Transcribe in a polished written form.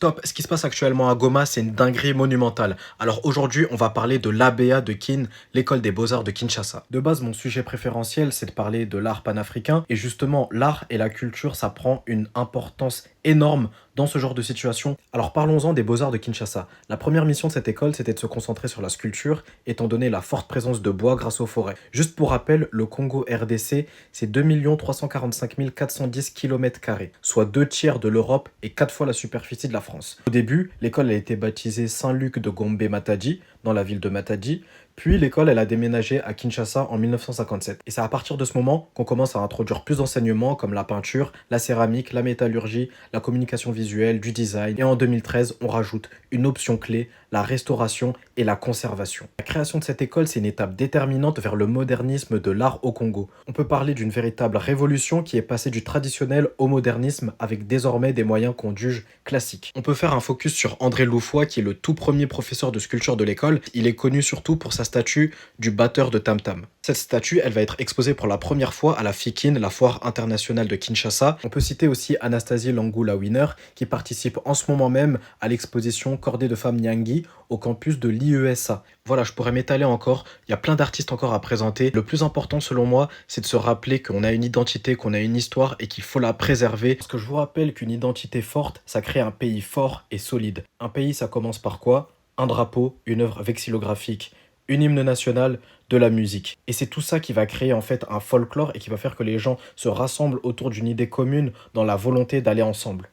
Stop, ce qui se passe actuellement à Goma, c'est une dinguerie monumentale. Alors aujourd'hui, on va parler de l'ABA de Kin, l'école des beaux-arts de Kinshasa. De base, mon sujet préférentiel, c'est de parler de l'art panafricain. Et justement, l'art et la culture, ça prend une importance énorme dans ce genre de situation. Alors parlons-en des beaux-arts de Kinshasa. La première mission de cette école, c'était de se concentrer sur la sculpture, étant donné la forte présence de bois grâce aux forêts. Juste pour rappel, le Congo RDC, c'est 2 345 410 km², soit 2 tiers de l'Europe et 4 fois la superficie de la France. Au début, l'école a été baptisée Saint-Luc de Gombe Matadi, dans la ville de Matadi, puis l'école elle a déménagé à Kinshasa en 1957. Et c'est à partir de ce moment qu'on commence à introduire plus d'enseignements comme la peinture, la céramique, la métallurgie, la communication visuelle, du design. Et en 2013, on rajoute une option clé, la restauration et la conservation. La création de cette école, c'est une étape déterminante vers le modernisme de l'art au Congo. On peut parler d'une véritable révolution qui est passée du traditionnel au modernisme avec désormais des moyens qu'on juge classiques. On peut faire un focus sur André Loufoy qui est le tout premier professeur de sculpture de l'école. Il est connu surtout pour sa statue du batteur de tam-tam. Cette statue, elle va être exposée pour la première fois à la FIKIN, la foire internationale de Kinshasa. On peut citer aussi Anastasie Langula-Wiener qui participe en ce moment même à l'exposition Cordée de femmes Nyangi au campus de l'IESA. Voilà, je pourrais m'étaler encore, il y a plein d'artistes encore à présenter. Le plus important selon moi, c'est de se rappeler qu'on a une identité, qu'on a une histoire et qu'il faut la préserver. Parce que je vous rappelle qu'une identité forte, ça crée un pays fort et solide. Un pays, ça commence par quoi? Un drapeau, une œuvre vexillographique, une hymne national, de la musique. Et c'est tout ça qui va créer en fait un folklore et qui va faire que les gens se rassemblent autour d'une idée commune dans la volonté d'aller ensemble.